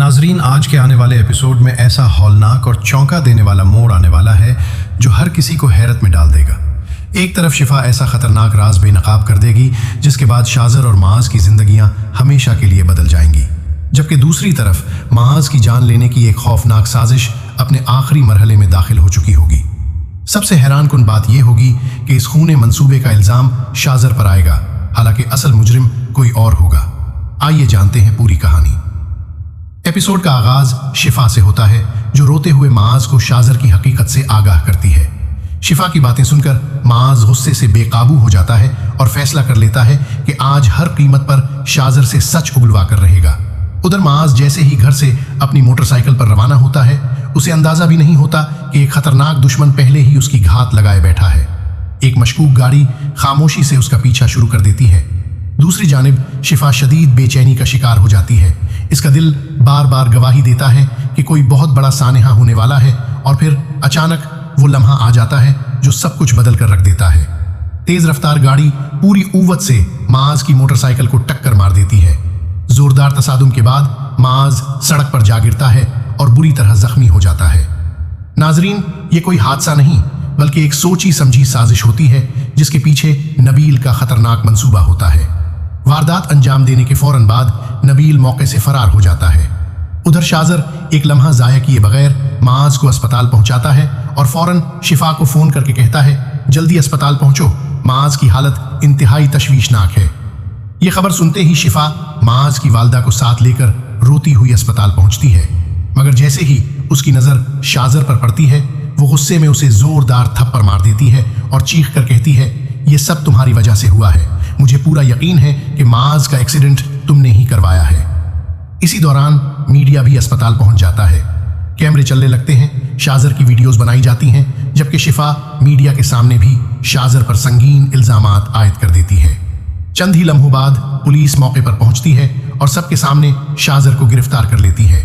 नाजरीन, आज के आने वाले एपिसोड में ऐसा हौलनाक और चौंका देने वाला मोड़ आने वाला है जो हर किसी को हैरत में डाल देगा। एक तरफ शिफा ऐसा खतरनाक राज बेनकाब कर देगी जिसके बाद शाजर और माज की जिंदगियां हमेशा के लिए बदल जाएंगी, जबकि दूसरी तरफ माज की जान लेने की एक खौफनाक साजिश अपने आखिरी मरहले में दाखिल हो चुकी होगी। सबसे हैरानकुन बात यह होगी कि इस खूने मंसूबे का इल्जाम शाजर पर आएगा, हालांकि असल मुजरिम कोई और होगा। आइए जानते हैं पूरी कहानी। एपिसोड का आगाज शिफा से होता है, जो रोते हुए माज को शाजर की हकीकत से आगाह करती है। शिफा की बातें सुनकर माज गुस्से से बेकाबू हो जाता है और फैसला कर लेता है कि आज हर कीमत पर शाजर से सच उगलवा कर रहेगा। उधर माज जैसे ही घर से अपनी मोटरसाइकिल पर रवाना होता है, उसे अंदाजा भी नहीं होता कि एक खतरनाक दुश्मन पहले ही उसकी घात लगाए बैठा है। एक मशकूक गाड़ी खामोशी से उसका पीछा शुरू कर देती है। दूसरी जानिब शिफा शदीद बेचैनी का शिकार हो जाती है। इसका दिल बार बार गवाही देता है कि कोई बहुत बड़ा सानेहा होने वाला है, और फिर अचानक वो लम्हा आ जाता है जो सब कुछ बदल कर रख देता है। तेज रफ्तार गाड़ी पूरी ऊवत से माज की मोटरसाइकिल को टक्कर मार देती है। जोरदार तसादुम के बाद माज सड़क पर जा गिरता है और बुरी तरह जख्मी हो जाता है। नाजरीन, ये कोई हादसा नहीं बल्कि एक सोची समझी साजिश होती है जिसके पीछे नबील का खतरनाक मंसूबा होता है। वारदात अंजाम देने के फौरन बाद नबील मौके से फरार हो जाता है। उधर शाजर एक लम्हा जाया किए बगैर माज को अस्पताल पहुंचाता है और फौरन शिफा को फोन करके कहता है, जल्दी अस्पताल पहुंचो, माज की हालत इंतहाई तशवीशनाक है। यह खबर सुनते ही शिफा माज की वालदा को साथ लेकर रोती हुई अस्पताल पहुंचती है, मगर जैसे ही उसकी नजर शाजर पर पड़ती है, वो गुस्से में उसे जोरदार थप्पड़ मार देती है और चीख कर कहती है, ये सब तुम्हारी वजह से हुआ है। मुझे पूरा यकीन है कि माज का एक्सीडेंट तुमने ही करवाया है। इसी दौरान मीडिया भी अस्पताल पहुंच जाता है। कैमरे चलने लगते हैं, शाजर की वीडियोस बनाई जाती हैं, जबकि शिफा मीडिया के सामने भी शाजर पर संगीन इल्जामात आयद कर देती है। चंद ही लम्हों बाद पुलिस मौके पर पहुंचती है और सबके सामने शाजर को गिरफ्तार कर लेती है।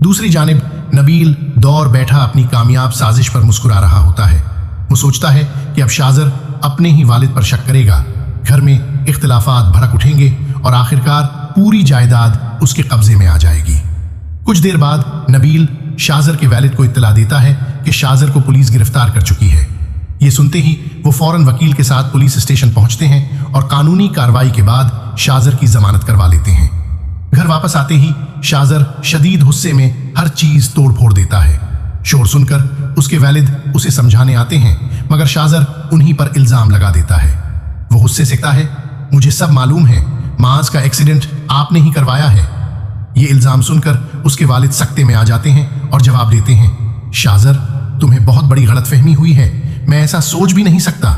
दूसरी जानिब नबील दौर बैठा अपनी कामयाब साजिश पर मुस्कुरा रहा होता है। वो सोचता है कि अब शाजर अपने ही वालिद पर शक करेगा, घर में इख्तिलाफात भड़क उठेंगे और आखिरकार पूरी जायदाद उसके कब्जे में आ जाएगी। कुछ देर बाद नबील शाजर के वालिद को इत्तला देता है कि शाजर को पुलिस गिरफ्तार कर चुकी है। ये सुनते ही वो फौरन वकील के साथ पुलिस स्टेशन पहुंचते हैं और कानूनी कार्रवाई के बाद शाजर की जमानत करवा लेते हैं। घर वापस आते ही शाजर शदीद गुस्से में हर चीज तोड़ फोड़ देता है। शोर सुनकर उसके वालिद उसे समझाने आते हैं, मगर शाजर उन्हीं पर इल्जाम लगा देता है। वो गुस्से से कहता है, मुझे सब मालूम है, माज का एक्सीडेंट आपने ही करवाया है। ये इल्जाम सुनकर उसके वालिद सख्ते में आ जाते हैं और जवाब देते हैं, शाजर, तुम्हें बहुत बड़ी गलतफहमी हुई है, मैं ऐसा सोच भी नहीं सकता।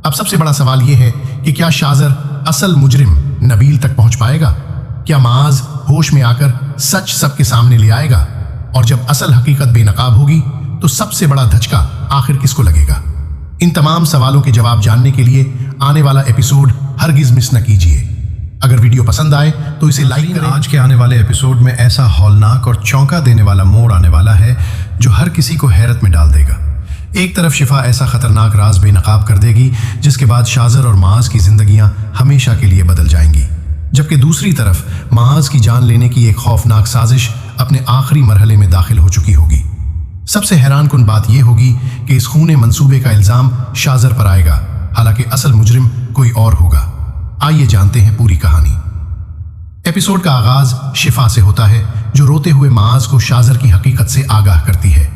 अब सबसे बड़ा सवाल यह है कि क्या शाजर असल मुजरिम नबील तक पहुंच पाएगा? क्या माज होश में आकर सच सबके सामने ले आएगा? और जब असल हकीकत बेनकाब होगी तो सबसे बड़ा धचका आखिर किसको लगेगा? इन तमाम सवालों के जवाब जानने के लिए आने वाला एपिसोड हरगिज मिस न कीजिए। अगर वीडियो पसंद आए तो इसे लाइक करें। आज के आने वाले एपिसोड में ऐसा हौलनाक और चौंका देने वाला मोड़ आने वाला है जो हर किसी को हैरत में डाल देगा। एक तरफ शिफा ऐसा खतरनाक राज बेनकाब कर देगी जिसके बाद शाजर और माज की जिंदगियां हमेशा के लिए बदल जाएंगी, जबकि दूसरी तरफ माज की जान लेने की एक खौफनाक साजिश अपने आखिरी मरहले में दाखिल हो चुकी होगी। सबसे हैरानकुन बात यह होगी कि इस खूने मंसूबे का इल्जाम शाजर पर आएगा, हालांकि असल मुजरिम कोई और होगा। आइए जानते हैं पूरी कहानी। एपिसोड का आगाज शिफा से होता है, जो रोते हुए माज को शाजर की हकीकत से आगाह करती है।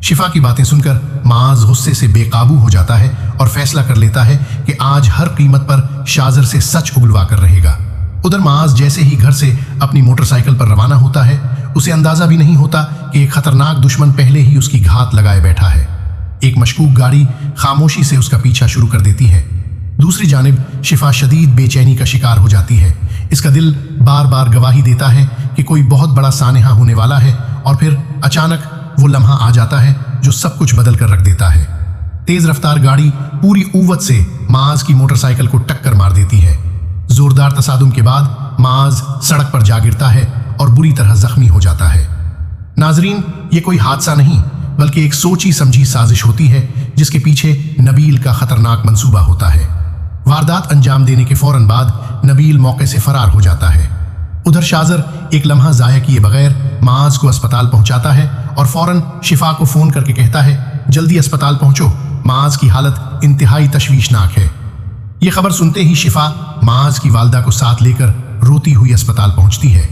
शिफा की बातें सुनकर माज गुस्से से बेकाबू हो जाता है और फैसला कर लेता है कि आज हर कीमत पर शाजर से सच उगलवा कर रहेगा। उधर माज जैसे ही घर से अपनी मोटरसाइकिल पर रवाना होता है, उसे अंदाजा भी नहीं होता कि एक खतरनाक दुश्मन पहले ही उसकी घात लगाए बैठा है। एक मशकूक गाड़ी खामोशी से उसका पीछा शुरू कर देती है। दूसरी जानिब शिफा शदीद बेचैनी का शिकार हो जाती है। इसका दिल बार बार गवाही देता है कि कोई बहुत बड़ा सानेहा होने वाला है, और फिर अचानक वो लम्हा आ जाता है जो सब कुछ बदल कर रख देता है। तेज रफ्तार गाड़ी पूरी ऊवत से माज की मोटरसाइकिल को टक्कर मार देती है। जोरदार तसादुम के बाद माज सड़क पर जा गिरता है और बुरी तरह जख्मी हो जाता है। नाजरीन, ये कोई हादसा नहीं बल्कि एक सोची समझी साजिश होती है जिसके पीछे नबील का खतरनाक मंसूबा होता है। वारदात अंजाम देने के फौरन बाद नबील मौके से फरार हो जाता है। उधर शाजर एक लम्हा जाया किए बगैर माज को अस्पताल पहुंचाता है और फौरन शिफा को फोन करके कहता है, जल्दी अस्पताल पहुंचो, माज की हालत इंतहाई तशवीशनाक है। यह खबर सुनते ही शिफा माज की वालदा को साथ लेकर रोती हुई अस्पताल पहुंचती है,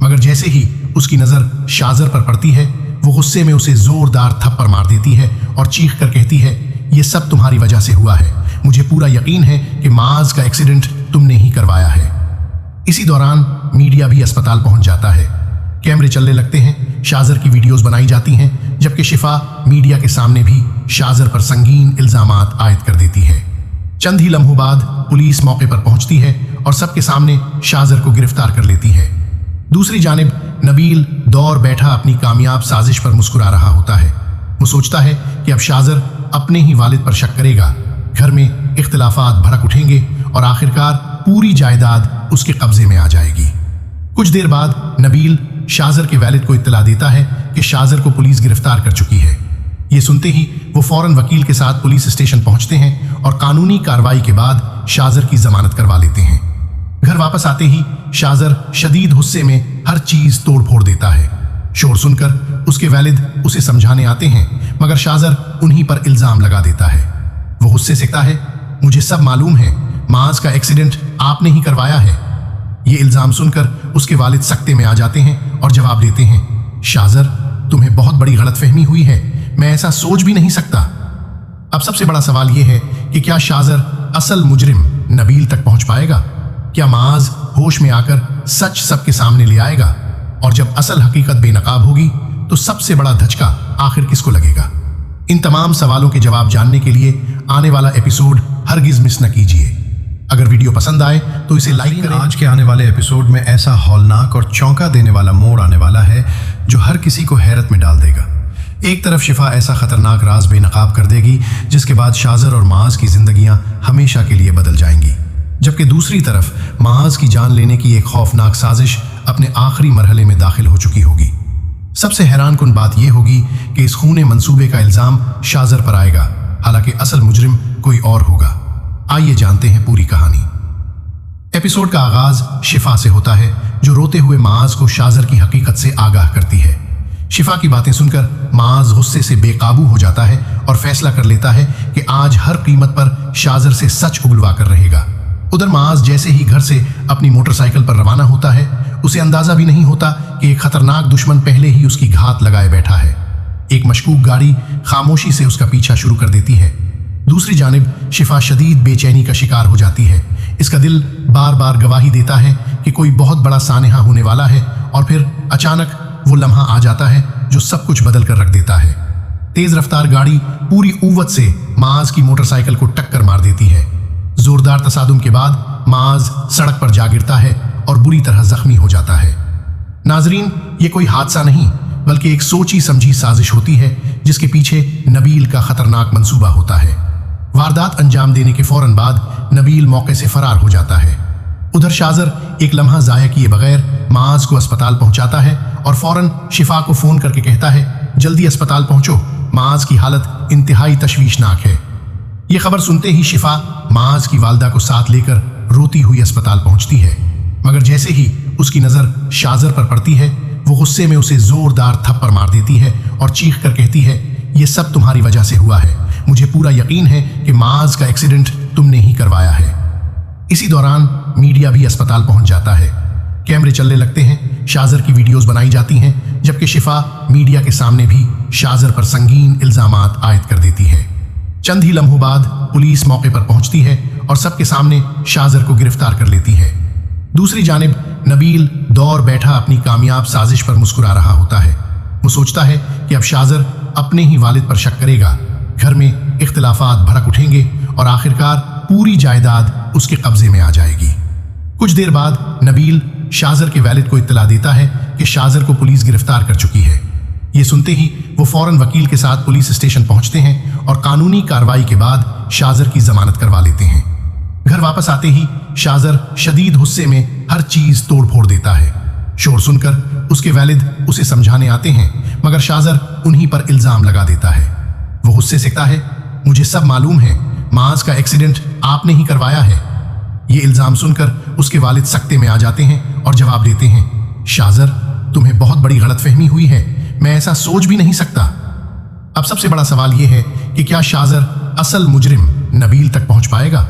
मगर जैसे ही उसकी नजर शाजर पर पड़ती है वो गुस्से में उसे जोरदार थप्पड़ मार देती है और चीख कर कहती है, ये सब तुम्हारी वजह से हुआ है, मुझे पूरा यकीन है कि माज का एक्सीडेंट तुमने ही करवाया है। इसी दौरान मीडिया भी अस्पताल पहुंच जाता है। कैमरे चलने लगते हैं, शाजर की वीडियोस बनाई जाती हैं, जबकि शिफा मीडिया के सामने भी शाजर पर संगीन इल्जामात आयद कर देती है। चंद ही लम्हों बाद पुलिस मौके पर पहुंचती है और सबके सामने शाजर को गिरफ्तार कर लेती है। दूसरी जानिब नबील दौर बैठा अपनी कामयाब साजिश पर मुस्कुरा रहा होता है। वो सोचता है कि अब शाजर अपने ही वालिद पर शक करेगा, घर में इख्तिलाफात भड़क उठेंगे और आखिरकार पूरी जायदाद उसके कब्जे में आ जाएगी। कुछ देर बाद नबील शाजर के वालिद को इत्तला देता है कि शाजर को पुलिस गिरफ्तार कर चुकी है। ये सुनते ही वो फौरन वकील के साथ पुलिस स्टेशन पहुंचते हैं और कानूनी कार्रवाई के बाद शाजर की जमानत करवा लेते हैं। घर वापस आते ही शाजर शदीद गुस्से में हर चीज तोड़ फोड़ देता है। शोर सुनकर उसके वालिद उसे समझाने आते हैं, मगर शाजर उन्हीं पर इल्जाम लगा देता है। वो गुस्से से कहता है, मुझे सब मालूम है, माज का एक्सीडेंट आपने ही करवाया है। ये इल्जाम सुनकर उसके वालिद सख्ते में आ जाते हैं और जवाब देते हैं, शाजर तुम्हें बहुत बड़ी गलतफहमी हुई है, मैं ऐसा सोच भी नहीं सकता। अब सबसे बड़ा सवाल यह है कि क्या शाजर असल मुजरिम नबील तक पहुंच पाएगा? क्या माज होश में आकर सच सबके सामने ले आएगा? और जब असल हकीकत बेनकाब होगी तो सबसे बड़ा धचका आखिर किसको लगेगा? इन तमाम सवालों के जवाब जानने के लिए आने वाला एपिसोड हरगिज मिस न कीजिए। अगर वीडियो पसंद आए तो इसे लाइक करें। आज के आने वाले एपिसोड में ऐसा हौलनाक और चौंका देने वाला मोड़ आने वाला है जो हर किसी को हैरत में डाल देगा। एक तरफ शिफा ऐसा खतरनाक राज बेनकाब कर देगी जिसके बाद शाजर और माज की जिंदगियां हमेशा के लिए बदल जाएंगी, जबकि दूसरी तरफ माज की जान लेने की एक खौफनाक साजिश अपने आखिरी मरहले में दाखिल हो चुकी होगी। सबसे हैरान कुन बात यह होगी कि इस खूने मंसूबे का इल्जाम शाजर पर आएगा, हालांकि असल मुजरिम कोई और होगा। आइए जानते हैं पूरी कहानी। एपिसोड का आगाज शिफा से होता है, जो रोते हुए माज को शाजर की हकीकत से आगाह करती है। शिफा की बातें सुनकर माज गुस्से से बेकाबू हो जाता है और फैसला कर लेता है कि आज हर कीमत पर शाजर से सच उगलवा कर रहेगा। उधर माज जैसे ही घर से अपनी मोटरसाइकिल पर रवाना होता है, उसे अंदाजा भी नहीं होता कि एक खतरनाक दुश्मन पहले ही उसकी घात लगाए बैठा है। एक मशकूक गाड़ी खामोशी से उसका पीछा शुरू कर देती है। दूसरी जानिब शिफा शदीद बेचैनी का शिकार हो जाती है। इसका दिल बार बार गवाही देता है कि कोई बहुत बड़ा सानेहा होने वाला है, और फिर अचानक वो लम्हा आ जाता है जो सब कुछ बदल कर रख देता है। तेज रफ्तार गाड़ी पूरी ऊवत से माज की मोटरसाइकिल को टक्कर मार देती है। जोरदार तसादुम के बाद माज सड़क पर जा गिरता है और बुरी तरह जख्मी हो जाता है। नाजरीन, ये कोई हादसा नहीं बल्कि एक सोची समझी साजिश होती है जिसके पीछे नबील का खतरनाक मंसूबा होता है। वारदात अंजाम देने के फौरन बाद नबील मौके से फरार हो जाता है। उधर शाजर एक लम्हा जाया किए बगैर माज को अस्पताल पहुंचाता है और फौरन शिफा को फोन करके कहता है, जल्दी अस्पताल पहुंचो, माज की हालत इंतहाई तशवीशनाक है। यह खबर सुनते ही शिफा माज की वालदा को साथ लेकर रोती हुई अस्पताल पहुंचती है, मगर जैसे ही उसकी नजर शाजर पर पड़ती है वो गुस्से में उसे जोरदार थप्पड़ मार देती है और चीख कर कहती है, ये सब तुम्हारी वजह से हुआ है, मुझे पूरा यकीन है कि माज का एक्सीडेंट तुमने ही करवाया है। इसी दौरान मीडिया भी अस्पताल पहुंच जाता है। कैमरे चलने लगते हैं, शाजर की वीडियोस बनाई जाती हैं, जबकि शिफा मीडिया के सामने भी शाजर पर संगीन इल्जामात आयद कर देती है। चंद ही लम्हों बाद पुलिस मौके पर पहुंचती है और सबके सामने शाजर को गिरफ्तार कर लेती है। दूसरी जानिब नबील दौर बैठा अपनी कामयाब साजिश पर मुस्कुरा रहा होता है। वो सोचता है कि अब शाजर अपने ही वालिद पर शक करेगा, घर में इख्तिलाफात भड़क उठेंगे और आखिरकार पूरी जायदाद उसके कब्जे में आ जाएगी। कुछ देर बाद नबील शाजर के वालिद को इत्तला देता है कि शाजर को पुलिस गिरफ्तार कर चुकी है। ये सुनते ही वो फौरन वकील के साथ पुलिस स्टेशन पहुंचते हैं और कानूनी कार्रवाई के बाद शाजर की जमानत करवा लेते हैं। घर वापस आते ही शाजर शदीद गुस्से में हर चीज तोड़ फोड़ देता है। शोर सुनकर उसके वालिद उसे समझाने आते हैं, मगर शाजर उन्हीं पर इल्जाम लगा देता है। वो गुस्से से कहता है, मुझे सब मालूम है, माज का एक्सीडेंट आपने ही करवाया है। ये इल्जाम सुनकर उसके वालिद सकते में आ जाते हैं और जवाब देते हैं, शाजर तुम्हें बहुत बड़ी गलतफहमी हुई है, मैं ऐसा सोच भी नहीं सकता। अब सबसे बड़ा सवाल यह है कि क्या शाजर असल मुजरिम नबील तक पहुंच पाएगा?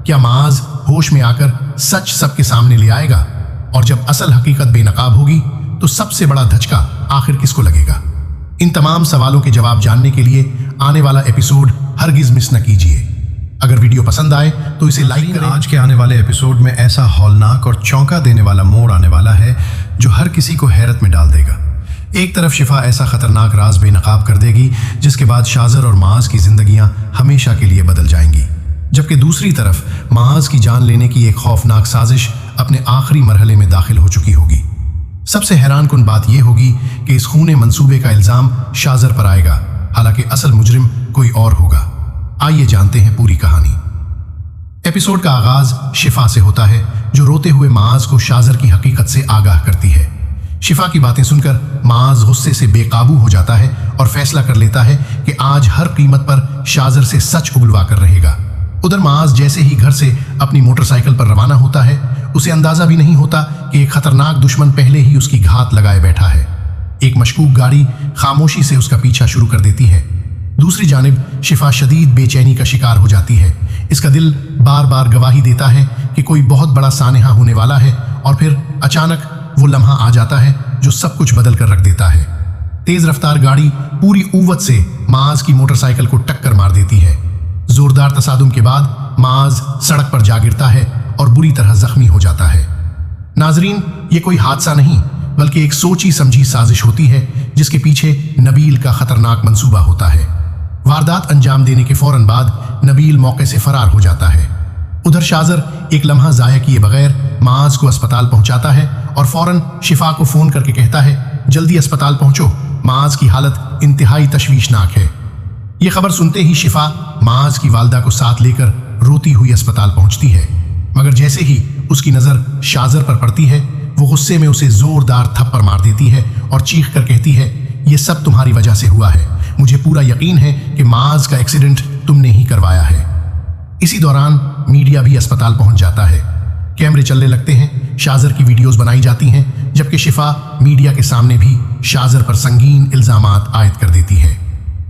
क्या माज होश में आकर सच सबके सामने ले आएगा? और जब असल हकीकत बेनकाब होगी तो सबसे बड़ा धचका आखिर किसको लगेगा? इन तमाम सवालों के जवाब जानने के लिए आने वाला एपिसोड हरगिज मिस न कीजिए। अगर वीडियो पसंद आए तो इसे लाइक करें। आज के आने वाले एपिसोड में ऐसा हौलनाक और चौंका देने वाला मोड़ आने वाला है जो हर किसी को हैरत में डाल देगा। एक तरफ शिफा ऐसा खतरनाक राज बेनकाब कर देगी जिसके बाद शाजर और माज की जिंदगियां हमेशा के लिए बदल जाएंगी, जबकि दूसरी तरफ माज की जान लेने की एक खौफनाक साजिश अपने आखिरी मरहले में दाखिल हो चुकी होगी। सबसे हैरानकुन बात यह होगी कि इस खूने मंसूबे का इल्जाम शाजर पर आएगा, हालांकि असल मुजरिम कोई और होगा। आइए जानते हैं पूरी कहानी। एपिसोड का आगाज शिफा से होता है, जो रोते हुए माज को शाजर की हकीकत से आगाह करती है। शिफा की बातें सुनकर माज गुस्से से बेकाबू हो जाता है और फैसला कर लेता है कि आज हर कीमत पर शाजर से सच उगलवा कर रहेगा। उधर माज जैसे ही घर से अपनी मोटरसाइकिल पर रवाना होता है, उसे अंदाजा भी नहीं होता कि एक खतरनाक दुश्मन पहले ही उसकी घात लगाए बैठा है। एक मशकूक गाड़ी खामोशी से उसका पीछा शुरू कर देती है। दूसरी जानिब शिफा शदीद बेचैनी का शिकार हो जाती है। इसका दिल बार बार गवाही देता है कि कोई बहुत बड़ा सानेहा होने वाला है, और फिर अचानक वो लम्हा आ जाता है जो सब कुछ बदल कर रख देता है। तेज रफ्तार गाड़ी पूरी ऊवत से माज की मोटरसाइकिल को टक्कर मार देती है। जोरदार तसादुम के बाद माज सड़क पर जा गिरता है और बुरी तरह जख्मी हो जाता है। नाजरीन, ये कोई हादसा नहीं बल्कि एक सोची समझी साजिश होती है जिसके पीछे नबील का खतरनाक मंसूबा होता है। वारदात अंजाम देने के फौरन बाद नबील मौके से फरार हो जाता है। उधर शाजर एक लम्हा जाया किए बगैर माज को अस्पताल पहुंचाता है और फौरन शिफा को फोन करके कहता है, जल्दी अस्पताल पहुंचो, माज की हालत इंतहाई तशवीशनाक है। यह खबर सुनते ही शिफा माज की वालदा को साथ लेकर रोती हुई अस्पताल पहुंचती है, मगर जैसे ही उसकी नजर शाजर पर पड़ती है, वो गुस्से में उसे जोरदार थप्पड़ मार देती है और चीख कर कहती है, यह सब तुम्हारी वजह से हुआ है, मुझे पूरा यकीन है कि माज का एक्सीडेंट तुमने ही करवाया है। इसी दौरान मीडिया भी अस्पताल पहुंच जाता है। कैमरे चलने लगते हैं, शाजर की वीडियोस बनाई जाती हैं, जबकि शिफा मीडिया के सामने भी शाजर पर संगीन इल्जामात आयद कर देती है।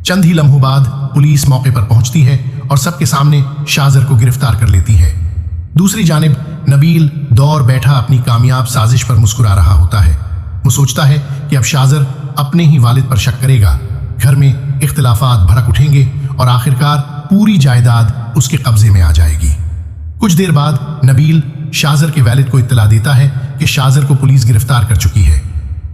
चंद ही लम्हों बाद पुलिस मौके पर पहुंचती है और सबके सामने शाजर को गिरफ्तार कर लेती है। दूसरी जानिब नबील दौड़ बैठा अपनी कामयाब साजिश पर मुस्कुरा रहा होता है। वो सोचता है कि अब शाजर अपने ही वालिद पर शक करेगा, घर में इख्तिलाफात भड़क उठेंगे और आखिरकार पूरी जायदाद उसके कब्जे में आ जाएगी। कुछ देर बाद नबील शाजर के वालिद को इत्तला देता है कि शाजर को पुलिस गिरफ्तार कर चुकी है।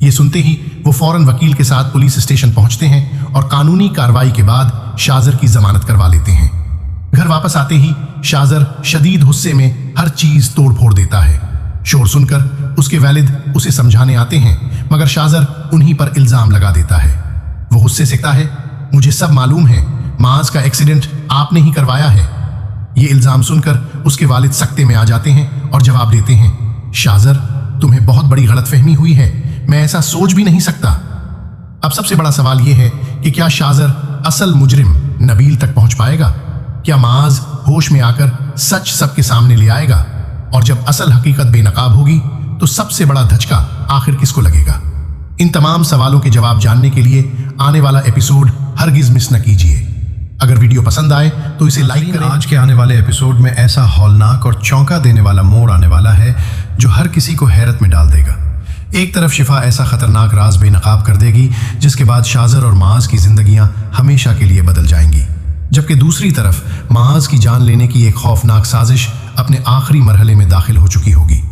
ये सुनते ही वो फौरन वकील के साथ पुलिस स्टेशन पहुंचते हैं और कानूनी कार्रवाई के बाद शाजर की जमानत करवा लेते हैं। घर वापस आते ही शाजर शदीद गुस्से में हर चीज तोड़ फोड़ देता है। शोर सुनकर उसके वालिद उसे समझाने आते हैं, मगर शाजर उन्हीं पर इल्जाम लगा देता है। वो गुस्से से कहता है, मुझे सब मालूम है, माज का एक्सीडेंट आपने ही करवाया है। ये इल्जाम सुनकर उसके वालिद सकते में आ जाते हैं और जवाब देते हैं, शाजर तुम्हें बहुत बड़ी गलतफहमी हुई है, मैं ऐसा सोच भी नहीं सकता। अब सबसे बड़ा सवाल यह है कि क्या शाजर असल मुजरिम नबील तक पहुंच पाएगा? क्या माज होश में आकर सच सबके सामने ले आएगा? और जब असल हकीकत बेनकाब होगी तो सबसे बड़ा धचका आखिर किसको लगेगा? इन तमाम सवालों के जवाब जानने के लिए आने वाला एपिसोड हरगिज मिस न कीजिए। अगर वीडियो पसंद आए तो इसे लाइक करें। आज के आने वाले एपिसोड में ऐसा हौलनाक और चौंका देने वाला मोड़ आने वाला है जो हर किसी को हैरत में डाल देगा। एक तरफ शिफा ऐसा खतरनाक राज बेनकाब कर देगी जिसके बाद शाजर और माज की जिंदगियां हमेशा के लिए बदल जाएंगी, जबकि दूसरी तरफ माज की जान लेने की एक खौफनाक साजिश अपने आखिरी मरहले में दाखिल हो चुकी होगी।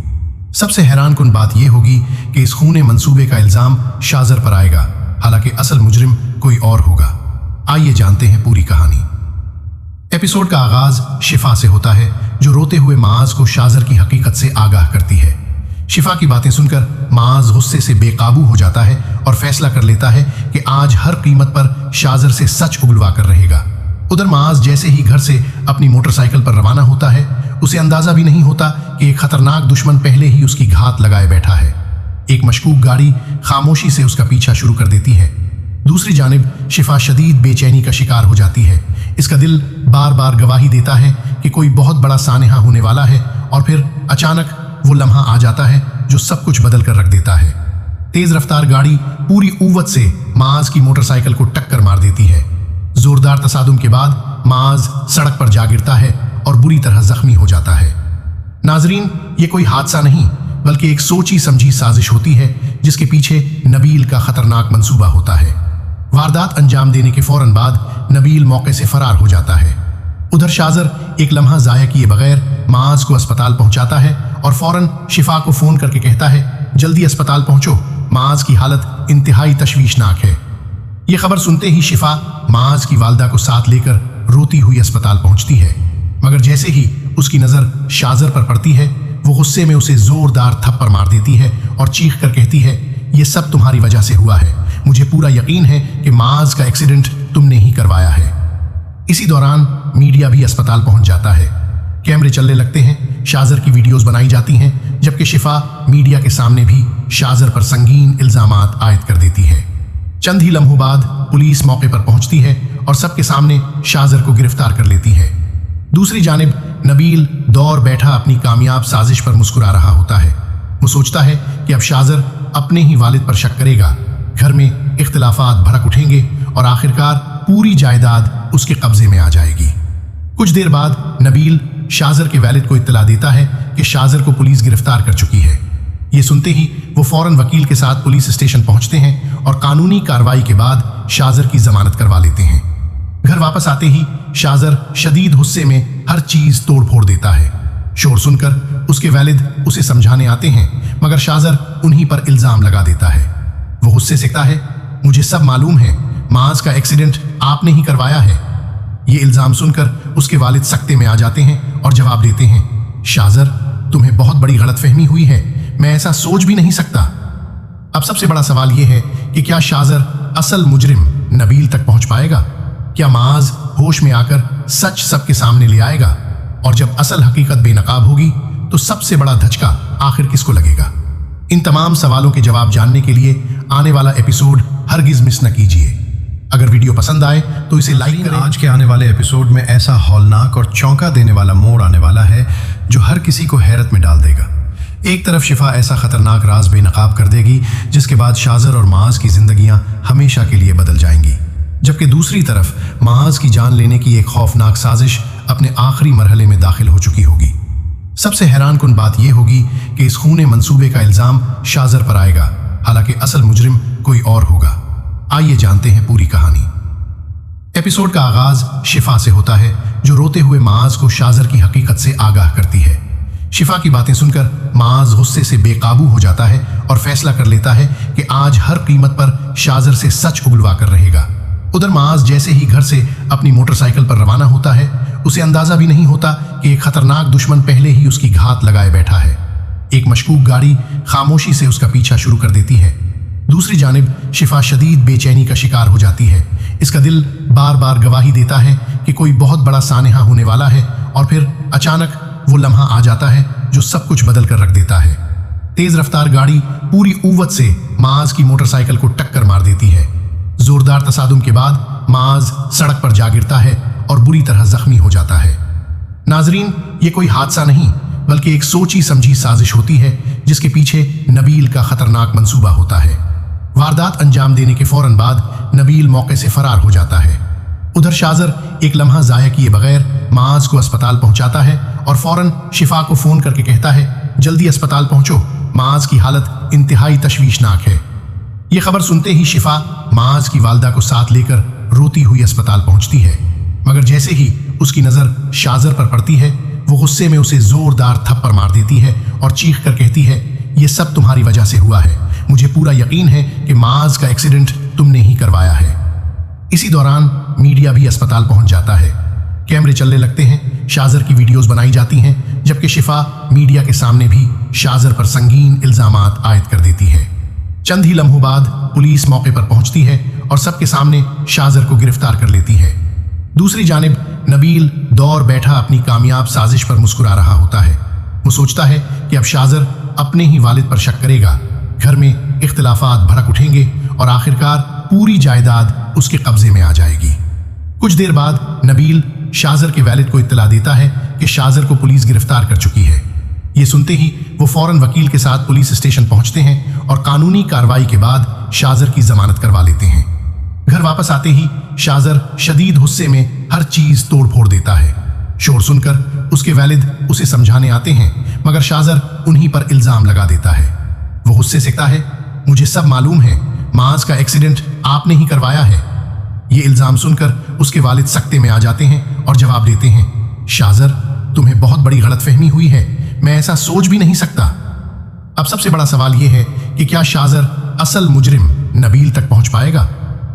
सबसे हैरानकुन बात यह होगी कि इस खूने मंसूबे का इल्जाम शाजर पर आएगा, हालांकि असल मुजरिम कोई और होगा। आइए जानते हैं पूरी कहानी। एपिसोड का आगाज शिफा से होता है, जो रोते हुए माज को शाजर की हकीकत से आगाह करती है। शिफा की बातें सुनकर माज गुस्से से बेकाबू हो जाता है और फैसला कर लेता है कि आज हर कीमत पर शाजर से सच उगलवा कर रहेगा। उधर माज जैसे ही घर से अपनी मोटरसाइकिल पर रवाना होता है, उसे अंदाजा भी नहीं होता कि एक खतरनाक दुश्मन पहले ही उसकी घात लगाए बैठा है। एक मशकूक गाड़ी खामोशी से उसका पीछा शुरू कर देती है। दूसरी जानिब शिफा शदीद बेचैनी का शिकार हो जाती है। इसका दिल बार बार गवाही देता है कि कोई बहुत बड़ा सानेहा होने वाला है, और फिर अचानक वो लम्हा आ जाता है जो सब कुछ बदल कर रख देता है। तेज रफ्तार गाड़ी पूरी कुव्वत से माज की मोटरसाइकिल को टक्कर मार देती है। जोरदार तसादुम के बाद माज सड़क पर जा गिरता है और बुरी तरह जख्मी हो जाता है। नाजरीन, ये कोई हादसा नहीं बल्कि एक सोची समझी साजिश होती है जिसके पीछे नबील का खतरनाक मंसूबा होता है। वारदात अंजाम देने के फौरन बाद नबील मौके से फरार हो जाता है। उधर शाजर एक लम्हा जाया किए बगैर माज को अस्पताल पहुंचाता है और फौरन शिफा को फोन करके कहता है, जल्दी अस्पताल पहुंचो, माज की हालत इंतहाई तशवीशनाक है। यह खबर सुनते ही शिफा माज की वालदा को साथ लेकर रोती हुई अस्पताल पहुंचती है, मगर जैसे ही उसकी नजर शाजर पर पड़ती है वो गुस्से में उसे जोरदार थप्पड़ मार देती है और चीख कर कहती है, ये सब तुम्हारी वजह से हुआ है, मुझे पूरा यकीन है कि माज का एक्सीडेंट तुमने ही करवाया है। इसी दौरान मीडिया भी अस्पताल पहुंच जाता है। कैमरे चलने लगते हैं, शाजर की वीडियोस बनाई जाती हैं, जबकि शिफा मीडिया के सामने भी शाजर पर संगीन इल्जामात आयद कर देती है। चंद ही लम्हों बाद पुलिस मौके पर पहुंचती है और सबके सामने शाजर को गिरफ्तार कर लेती है। दूसरी जानिब नबील दौर बैठा अपनी कामयाब साजिश पर मुस्कुरा रहा होता है। वो सोचता है कि अब शाजर अपने ही वालिद पर शक करेगा, घर में इख्तिलाफात भड़क उठेंगे और आखिरकार पूरी जायदाद उसके कब्जे में आ जाएगी। कुछ देर बाद नबील शाजर के वालिद को इत्तला देता है कि शाजर को पुलिस गिरफ्तार कर चुकी है। ये सुनते ही वो फौरन वकील के साथ पुलिस स्टेशन पहुंचते हैं और कानूनी कार्रवाई के बाद शाजर की जमानत करवा लेते हैं। घर वापस आते ही शाजर शदीद गुस्से में हर चीज तोड़ फोड़ देता है। शोर सुनकर उसके वालिद उसे समझाने आते हैं, मगर शाजर उन्हीं पर इल्जाम लगा देता है। वो गुस्से से कहता है, मुझे सब मालूम है, माज का एक्सीडेंट आपने ही करवाया है। ये इल्जाम सुनकर उसके वालिद सख्ते में आ जाते हैं और जवाब देते हैं, शाजर तुम्हें बहुत बड़ी गलतफहमी हुई है, मैं ऐसा सोच भी नहीं सकता। अब सबसे बड़ा सवाल यह है कि क्या शाजर असल मुजरिम नबील तक पहुंच पाएगा? क्या माज होश में आकर सच सबके सामने ले आएगा? और जब असल हकीकत बेनकाब होगी तो सबसे बड़ा धचका आखिर किसको लगेगा? इन तमाम सवालों के जवाब जानने के लिए आने वाला एपिसोड हरगिज मिस न कीजिए। अगर वीडियो पसंद आए तो इसे लाइक करें। आज के आने वाले एपिसोड में ऐसा हौलनाक और चौंका देने वाला मोड़ आने वाला है जो हर किसी को हैरत में डाल देगा। एक तरफ शिफा ऐसा खतरनाक राज बेनकाब कर देगी जिसके बाद शाजर और माज की जिंदगियां हमेशा के लिए बदल जाएंगी, जबकि दूसरी तरफ माज की जान लेने की एक खौफनाक साजिश अपने आखिरी मरहले में दाखिल हो चुकी होगी। सबसे हैरानकुन बात यह होगी कि इस खूने मंसूबे का इल्जाम शाजर पर आएगा, हालांकि असल मुजरिम कोई और होगा। आइए जानते हैं पूरी कहानी। एपिसोड का आगाज शिफा से होता है जो रोते हुए माज को शाजर की हकीकत से आगाह करती है। शिफा की बातें सुनकर माज गुस्से से बेकाबू हो जाता है और फैसला कर लेता है कि आज हर कीमत पर शाजर से सच उगलवा कर रहेगा। उधर माज जैसे ही घर से अपनी मोटरसाइकिल पर रवाना होता है, उसे अंदाजा भी नहीं होता कि एक खतरनाक दुश्मन पहले ही उसकी घात लगाए बैठा है। एक मशकूक गाड़ी खामोशी से उसका पीछा शुरू कर देती है। दूसरी जानिब शिफा शदीद बेचैनी का शिकार हो जाती है। इसका दिल बार बार गवाही देता है कि कोई बहुत बड़ा सानेहा होने वाला है, और फिर अचानक वो लम्हा आ जाता है जो सब कुछ बदल कर रख देता है। तेज रफ्तार गाड़ी पूरी कुव्वत से माज की मोटरसाइकिल को टक्कर मार देती है। जोरदार तसादुम के बाद माज सड़क पर जा गिरता है और बुरी तरह जख्मी हो जाता है। नाजरीन, ये कोई हादसा नहीं बल्कि एक सोची समझी साजिश होती है जिसके पीछे नबील का खतरनाक मंसूबा होता है। वारदात अंजाम देने के फौरन बाद नबील मौके से फरार हो जाता है। उधर शाजर एक लम्हा जाया किए बगैर माज को अस्पताल पहुंचाता है और फौरन शिफा को फोन करके कहता है, जल्दी अस्पताल पहुंचो, माज की हालत इंतहाई तशवीशनाक है। यह खबर सुनते ही शिफा माज की वालदा को साथ लेकर रोती हुई अस्पताल पहुंचती है, मगर जैसे ही उसकी नजर शाजर पर पड़ती है वो गुस्से में उसे जोरदार थप्पड़ मार देती है और चीख कर कहती है, ये सब तुम्हारी वजह से हुआ है, मुझे पूरा यकीन है कि माज का एक्सीडेंट तुमने ही करवाया है। इसी दौरान मीडिया भी अस्पताल पहुंच जाता है। कैमरे चलने लगते हैं, शाजर की वीडियोस बनाई जाती हैं, जबकि शिफा मीडिया के सामने भी शाजर पर संगीन इल्जामात आयद कर देती है। चंद ही लम्हों बाद पुलिस मौके पर पहुंचती है और सबके सामने शाजर को गिरफ्तार कर लेती है। दूसरी जानिब नबील दौर बैठा अपनी कामयाब साजिश पर मुस्कुरा रहा होता है। वो सोचता है कि अब शाजर अपने ही वालिद पर शक करेगा, घर में इख्तिलाफात भड़क उठेंगे और आखिरकार पूरी जायदाद उसके कब्जे में आ जाएगी। कुछ देर बाद नबील शाजर के वालिद को इत्तला देता है कि शाजर को पुलिस गिरफ्तार कर चुकी है। ये सुनते ही वो फौरन वकील के साथ पुलिस स्टेशन पहुंचते हैं और कानूनी कार्रवाई के बाद शाजर की जमानत करवा लेते हैं। घर वापस आते ही शाजर शदीद गुस्से में हर चीज तोड़ फोड़ देता है। शोर सुनकर उसके वालिद उसे समझाने आते हैं, मगर शाजर उन्हीं पर इल्जाम लगा देता है। वो गुस्से से कहता है, मुझे सब मालूम है, माज का एक्सीडेंट आपने ही करवाया है। ये इल्जाम सुनकर उसके वालिद सख्ते में आ जाते हैं और जवाब देते हैं, शाजर तुम्हें बहुत बड़ी गलतफहमी हुई है, मैं ऐसा सोच भी नहीं सकता। अब सबसे बड़ा सवाल यह है कि क्या शाजर असल मुजरिम नबील तक पहुंच पाएगा?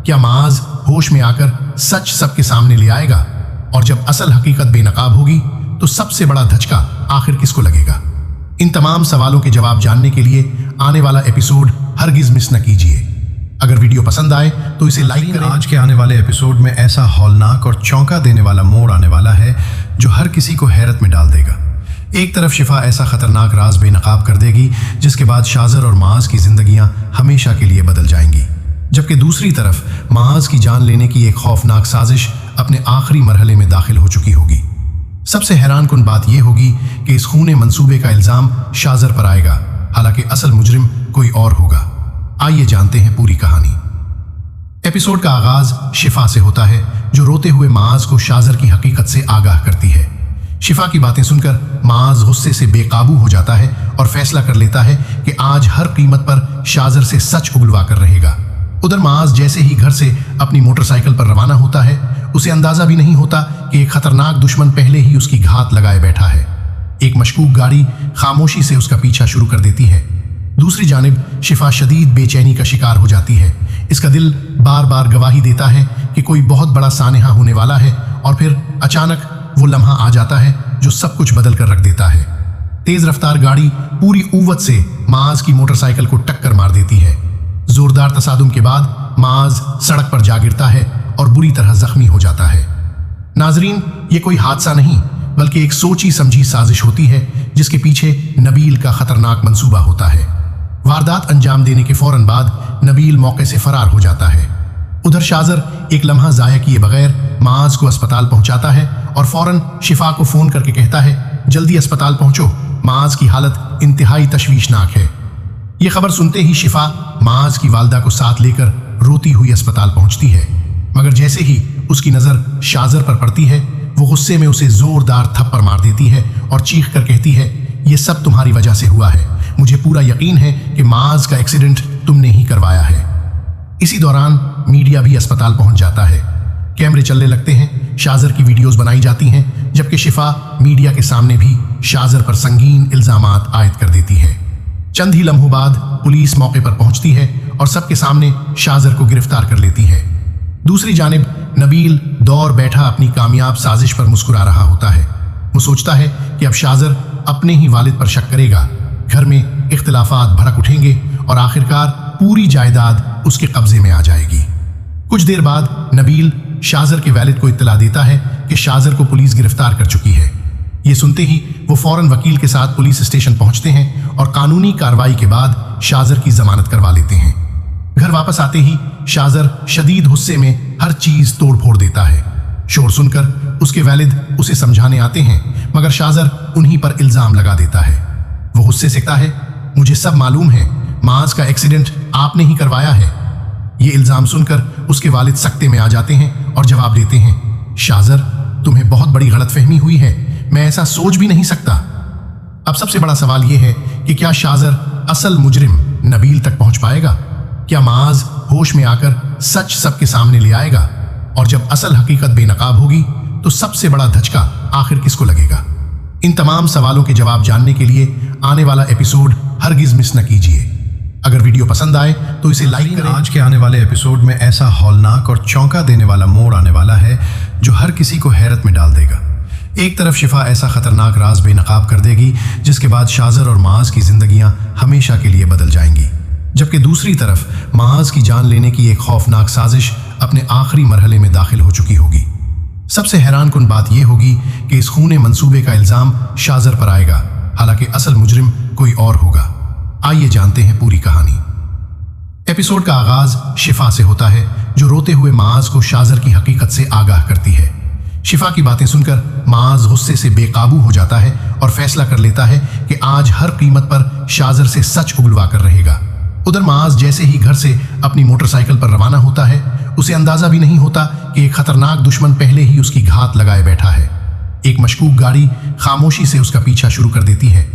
क्या माज होश में आकर सच सबके सामने ले आएगा? और जब असल हकीकत बेनकाब होगी तो सबसे बड़ा धचका आखिर किसको लगेगा? इन तमाम सवालों के जवाब जानने के लिए आने वाला एपिसोड हरगिज मिस न कीजिए। अगर वीडियो पसंद आए तो इसे लाइक करें। आज के आने वाले एपिसोड में ऐसा हौलनाक और चौंका देने वाला मोड़ आने वाला है जो हर किसी को हैरत में डाल देगा। एक तरफ शिफा ऐसा खतरनाक राज बेनकाब कर देगी जिसके बाद शाजर और माज की जिंदगियां हमेशा के लिए बदल जाएंगी, जबकि दूसरी तरफ माज की जान लेने की एक खौफनाक साजिश अपने आखिरी मरहले में दाखिल हो चुकी होगी। सबसे हैरानकुन बात यह होगी कि इस खूने मंसूबे का इल्जाम शाजर पर आएगा, हालांकि असल मुजरिम कोई और होगा। आइए जानते हैं पूरी कहानी। एपिसोड का आगाज शिफा से होता है, जो रोते हुए माज को शाजर की हकीकत से आगाह करती है। शिफा की बातें सुनकर माज गुस्से से बेकाबू हो जाता है और फैसला कर लेता है कि आज हर कीमत पर शाजर से सच उगलवा कर रहेगा। उधर माज जैसे ही घर से अपनी मोटरसाइकिल पर रवाना होता है, उसे अंदाजा भी नहीं होता कि एक खतरनाक दुश्मन पहले ही उसकी घात लगाए बैठा है। एक मशकूक गाड़ी खामोशी से उसका पीछा शुरू कर देती है। दूसरी जानिब शिफा शदीद बेचैनी का शिकार हो जाती है। इसका दिल बार बार गवाही देता है कि कोई बहुत बड़ा सानेहा होने वाला है, और फिर अचानक वो लम्हा आ जाता है जो सब कुछ बदल कर रख देता है। तेज रफ्तार गाड़ी पूरी कुव्वत से माज की मोटरसाइकिल को टक्कर मार देती है। जोरदार तसादुम के बाद माज सड़क पर जा गिरता है और बुरी तरह जख्मी हो जाता है। नाजरीन, ये कोई हादसा नहीं बल्कि एक सोची समझी साजिश होती है जिसके पीछे नबील का खतरनाक मंसूबा होता है। वारदात अंजाम देने के फौरन बाद नबील मौके से फरार हो जाता है। उधर शाजर एक लम्हा जाया किए बगैर माज को अस्पताल पहुंचाता है और फौरन शिफा को फोन करके कहता है, जल्दी अस्पताल पहुंचो, माज की हालत इंतहाई तशवीशनाक है। यह खबर सुनते ही शिफा माज की वालदा को साथ लेकर रोती हुई अस्पताल पहुंचती है, मगर जैसे ही उसकी नजर शाजर पर पड़ती है, वो गुस्से में उसे जोरदार थप्पड़ मार देती है और चीख कर कहती है, यह सब तुम्हारी वजह से हुआ है, मुझे पूरा यकीन है कि माज का एक्सीडेंट तुमने ही करवाया है। इसी दौरान मीडिया भी अस्पताल पहुंच जाता है। कैमरे चलने लगते हैं, शाजर की वीडियोस बनाई जाती हैं, जबकि शिफा मीडिया के सामने भी शाजर पर संगीन इल्जामात आयद कर देती है। चंद ही लम्हों बाद पुलिस मौके पर पहुंचती है और सबके सामने शाजर को गिरफ्तार कर लेती है। दूसरी जानिब नबील दौर बैठा अपनी कामयाब साजिश पर मुस्कुरा रहा होता है। वो सोचता है कि अब शाजर अपने ही वालिद पर शक करेगा, घर में इख्तिलाफात भड़क उठेंगे और आखिरकार पूरी जायदाद उसके कब्जे में आ जाएगी। कुछ देर बाद नबील शाजर के वालिद को इत्तला देता है कि शाजर को पुलिस गिरफ्तार कर चुकी है। ये सुनते ही वो फौरन वकील के साथ पुलिस स्टेशन पहुंचते हैं और कानूनी कार्रवाई के बाद शाजर की जमानत करवा लेते हैं। घर वापस आते ही शाजर शदीद गुस्से में हर चीज तोड़ फोड़ देता है। शोर सुनकर उसके वालिद उसे समझाने आते हैं, मगर शाजर उन्हीं पर इल्जाम लगा देता है। वो गुस्से से कहता है, मुझे सब मालूम है, माज का एक्सीडेंट आपने ही करवाया है। ये इल्जाम सुनकर उसके वालिद सख्ते में आ जाते हैं और जवाब देते हैं, शाजर तुम्हें बहुत बड़ी गलतफहमी हुई है, मैं ऐसा सोच भी नहीं सकता। अब सबसे बड़ा सवाल यह है कि क्या शाजर असल मुजरिम नबील तक पहुंच पाएगा? क्या माज होश में आकर सच सबके सामने ले आएगा? और जब असल हकीकत बेनकाब होगी तो सबसे बड़ा धचका आखिर किसको लगेगा? इन तमाम सवालों के जवाब जानने के लिए आने वाला एपिसोड हरगिज मिस न कीजिए। अगर वीडियो पसंद आए तो इसे लाइक करें। आज के आने वाले एपिसोड में ऐसा हौलनाक और चौंका देने वाला मोड़ आने वाला है जो हर किसी को हैरत में डाल देगा। एक तरफ शिफा ऐसा खतरनाक राज बेनकाब कर देगी जिसके बाद शाजर और माज की जिंदगियां हमेशा के लिए बदल जाएंगी, जबकि दूसरी तरफ माज की जान लेने की एक खौफनाक साजिश अपने आखिरी मरहले में दाखिल हो चुकी होगी। सबसे हैरानकुन बात यह होगी कि इस खूने मंसूबे का इल्जाम शाजर पर आएगा, हालांकि असल मुजरिम कोई और होगा। आइए जानते हैं पूरी कहानी। एपिसोड का आगाज शिफा से होता है, जो रोते हुए माज को शाजर की हकीकत से आगाह करती है। शिफा की बातें सुनकर माज गुस्से से बेकाबू हो जाता है और फैसला कर लेता है कि आज हर कीमत पर शाजर से सच उगलवा कर रहेगा। उधर माज जैसे ही घर से अपनी मोटरसाइकिल पर रवाना होता है, उसे अंदाजा भी नहीं होता कि एक खतरनाक दुश्मन पहले ही उसकी घात लगाए बैठा है। एक मशकूक गाड़ी खामोशी से उसका पीछा शुरू कर देती है।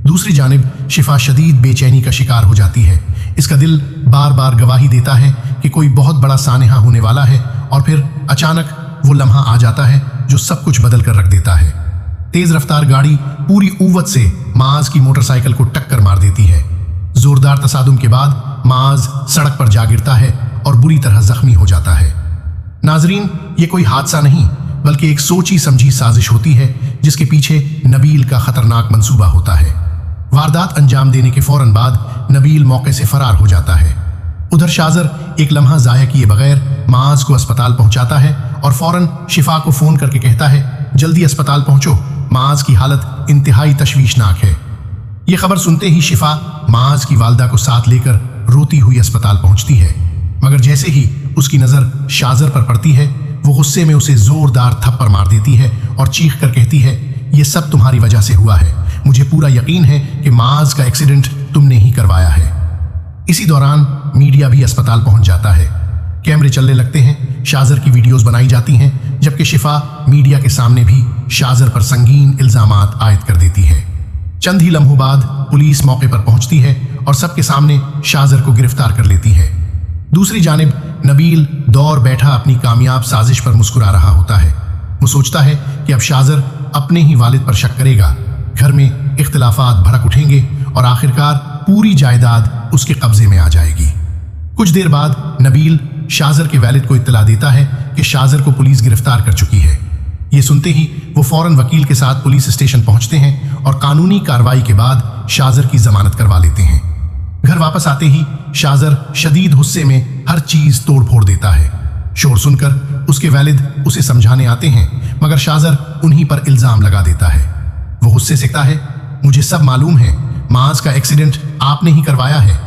दूसरी जानिब शिफा शदीद बेचैनी का शिकार हो जाती है। इसका दिल बार बार गवाही देता है कि कोई बहुत बड़ा सानेहा होने वाला है, और फिर अचानक वो लम्हा आ जाता है जो सब कुछ बदल कर रख देता है। तेज रफ्तार गाड़ी पूरी ऊवत से माज की मोटरसाइकिल को टक्कर मार देती है। जोरदार तसादुम के बाद माज सड़क पर जा गिरता है और बुरी तरह जख्मी हो जाता है। नाजरीन, ये कोई हादसा नहीं बल्कि एक सोची समझी साजिश होती है जिसके पीछे नबील का खतरनाक मंसूबा होता है। वारदात अंजाम देने के फौरन बाद नबील मौके से फरार हो जाता है। उधर शाजर एक लम्हा जाया किए बगैर माज को अस्पताल पहुंचाता है और फौरन शिफा को फोन करके कहता है, जल्दी अस्पताल पहुंचो, माज की हालत इंतहाई तशवीशनाक है। यह खबर सुनते ही शिफा माज की वालदा को साथ लेकर रोती हुई अस्पताल पहुंचती है, मगर जैसे ही उसकी नजर शाजर पर पड़ती है, वो गुस्से में उसे जोरदार थप्पड़ मार देती है और चीख कर कहती है, ये सब तुम्हारी वजह से हुआ है। मुझे पूरा यकीन है कि माज का एक्सीडेंट तुमने ही करवाया है। इसी दौरान मीडिया भी अस्पताल पहुंच जाता है। कैमरे चलने लगते हैं, शाजर की वीडियोस बनाई जाती हैं, जबकि शिफा मीडिया के सामने भी शाजर पर संगीन इल्जामात आयद कर देती है। चंद ही लम्हों बाद पुलिस मौके पर पहुंचती है और सबके सामने शाजर को गिरफ्तार कर लेती है। दूसरी जानिब नबील दौर बैठा अपनी कामयाब साजिश पर मुस्कुरा रहा होता है। वो सोचता है कि अब शाजर अपने ही वालिद पर शक करेगा, घर में इख्तिलाफात भड़क उठेंगे और आखिरकार पूरी जायदाद उसके कब्जे में आ जाएगी। कुछ देर बाद नबील शाजर के वालिद को इत्तला देता है कि शाजर को पुलिस गिरफ्तार कर चुकी है। ये सुनते ही वो फौरन वकील के साथ पुलिस स्टेशन पहुंचते हैं और कानूनी कार्रवाई के बाद शाजर की जमानत करवा लेते हैं। घर वापस आते ही शाजर शदीद गुस्से में हर चीज तोड़ फोड़ देता है। शोर सुनकर उसके वालिद उसे समझाने आते हैं, मगर शाजर उन्हीं पर इल्जाम लगा देता है। वो गुस्से से कहता है, मुझे सब मालूम है, माज का एक्सीडेंट आपने ही करवाया है।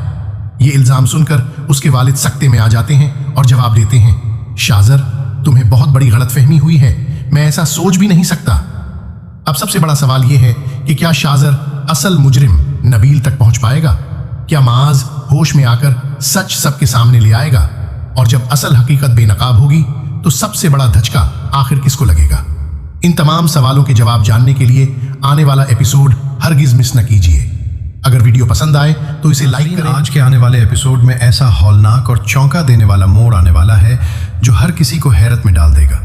ये इल्जाम सुनकर उसके वालिद सख्ते में आ जाते हैं और जवाब देते हैं, शाजर तुम्हें बहुत बड़ी गलतफहमी हुई है, मैं ऐसा सोच भी नहीं सकता। अब सबसे बड़ा सवाल यह है कि क्या शाजर असल मुजरिम नबील तक पहुंच पाएगा? क्या माज होश में आकर सच सबके सामने ले आएगा? और जब असल हकीकत बेनकाब होगी तो सबसे बड़ा धचका आखिर किसको लगेगा? इन तमाम सवालों के जवाब जानने के लिए आने वाला एपिसोड हरगिज मिस न कीजिए। अगर वीडियो पसंद आए तो इसे लाइक करें। आज के आने वाले एपिसोड में ऐसा हौलनाक और चौंका देने वाला मोड़ आने वाला है जो हर किसी को हैरत में डाल देगा।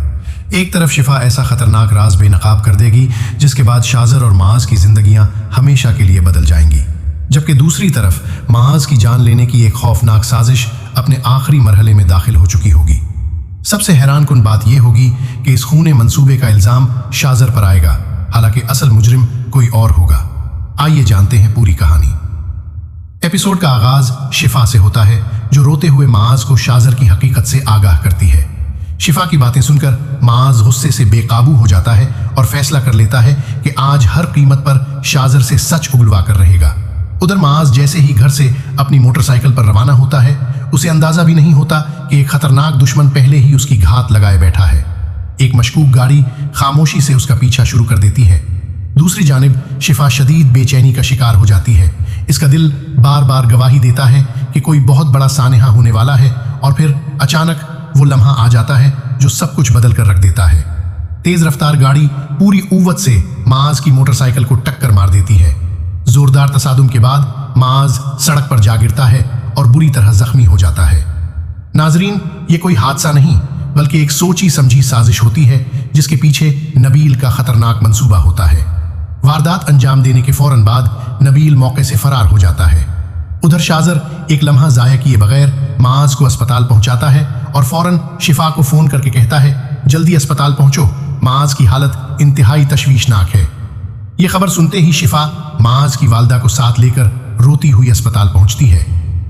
एक तरफ शिफा ऐसा खतरनाक राज बेनकाब कर देगी जिसके बाद शाजर और माज की जिंदगियां हमेशा के लिए बदल जाएंगी, जबकि दूसरी तरफ माज की जान लेने की एक खौफनाक साजिश अपने आखिरी मरहले में दाखिल हो चुकी होगी। सबसे हैरानकुन बात यह होगी कि इस खूने मंसूबे का इल्जाम शाजर पर आएगा, हालांकि असल मुजरिम कोई और होगा। आइए जानते हैं पूरी कहानी। एपिसोड का आगाज शिफा से होता है, जो रोते हुए माज को शाजर की हकीकत से आगाह करती है। शिफा की बातें सुनकर माज गुस्से से बेकाबू हो जाता है और फैसला कर लेता है कि आज हर कीमत पर शाजर से सच उगलवा कर रहेगा। उधर माज जैसे ही घर से अपनी मोटरसाइकिल पर रवाना होता है, उसे अंदाजा भी नहीं होता कि एक खतरनाक दुश्मन पहले ही उसकी घात लगाए बैठा है। एक मशकूक गाड़ी खामोशी से उसका पीछा शुरू कर देती है। दूसरी जानिब शिफा शदीद बेचैनी का शिकार हो जाती है। इसका दिल बार बार गवाही देता है कि कोई बहुत बड़ा सानेहा होने वाला है, और फिर अचानक वो लम्हा आ जाता है जो सब कुछ बदल कर रख देता है। तेज रफ्तार गाड़ी पूरी ऊवत से माज की मोटरसाइकिल को टक्कर मार देती है। जोरदार तसादुम के बाद माज सड़क पर जा गिरता है और बुरी तरह जख्मी हो जाता है। नाजरीन, ये कोई हादसा नहीं बल्कि एक सोची समझी साजिश होती है जिसके पीछे नबील का खतरनाक मंसूबा होता है। वारदात अंजाम देने के फौरन बाद नबील मौके से फरार हो जाता है। उधर शाजर एक लम्हा जाया किए बगैर माज को अस्पताल पहुंचाता है और फौरन शिफा को फोन करके कहता है, जल्दी अस्पताल पहुंचो, माज की हालत इंतहाई तशवीशनाक है। यह खबर सुनते ही शिफा माज की वालदा को साथ लेकर रोती हुई अस्पताल पहुंचती है,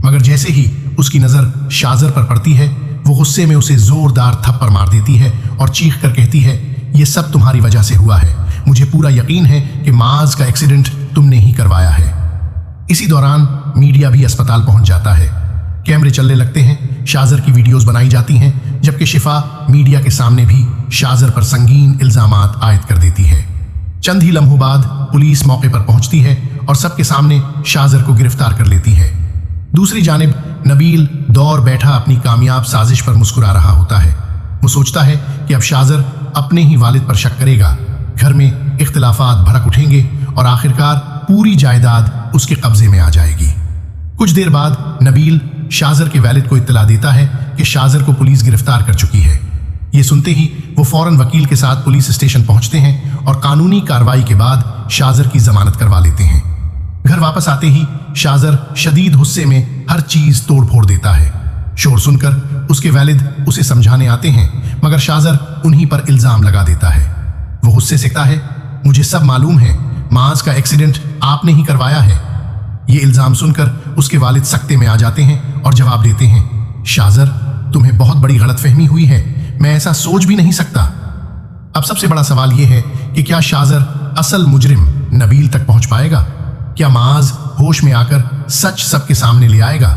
मगर जैसे ही उसकी नजर शाजर पर पड़ती है, वो गुस्से में उसे जोरदार थप्पड़ मार देती है और चीख कर कहती है, ये सब तुम्हारी वजह से हुआ है। मुझे पूरा यकीन है कि माज का एक्सीडेंट तुमने ही करवाया है। इसी दौरान मीडिया भी अस्पताल पहुंच जाता है। कैमरे चलने लगते हैं, शाजर की वीडियोस बनाई जाती हैं, जबकि शिफा मीडिया के सामने भी शाजर पर संगीन इल्जामात आयद कर देती है। चंद ही लम्हों बाद पुलिस मौके पर पहुंचती है और सबके सामने शाजर को गिरफ्तार कर लेती है। दूसरी जानिब नबील दौर बैठा अपनी कामयाब साजिश पर मुस्कुरा रहा होता है। वो सोचता है कि अब शाजर अपने ही वालिद पर शक करेगा, घर में इख्तिलाफात भड़क उठेंगे और आखिरकार पूरी जायदाद उसके कब्जे में आ जाएगी। कुछ देर बाद नबील शाजर के वालिद को इत्तला देता है कि शाजर को पुलिस गिरफ्तार कर चुकी है। ये सुनते ही वो फौरन वकील के साथ पुलिस स्टेशन पहुंचते हैं और कानूनी कार्रवाई के बाद शाजर की जमानत करवा लेते हैं। घर वापस आते ही शाजर शदीद गुस्से में हर चीज तोड़ फोड़ देता है। शोर सुनकर उसके वालिद उसे समझाने आते हैं, मगर शाजर उन्हीं पर इल्जाम लगा देता है। वो गुस्से से कहता है, मुझे सब मालूम है, माज का एक्सीडेंट आपने ही करवाया है। ये इल्जाम सुनकर उसके वालिद सख्ते में आ जाते हैं और जवाब देते हैं, शाजर तुम्हें बहुत बड़ी गलतफहमी हुई है, मैं ऐसा सोच भी नहीं सकता। अब सबसे बड़ा सवाल यह है कि क्या शाजर असल मुजरिम नबील तक पहुंच पाएगा? क्या माज होश में आकर सच सबके सामने ले आएगा?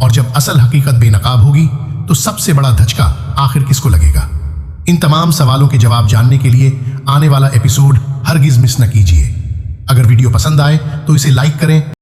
और जब असल हकीकत बेनकाब होगी तो सबसे बड़ा धचका आखिर किसको लगेगा? इन तमाम सवालों के जवाब जानने के लिए आने वाला एपिसोड हरगिज मिस न कीजिए। अगर वीडियो पसंद आए तो इसे लाइक करें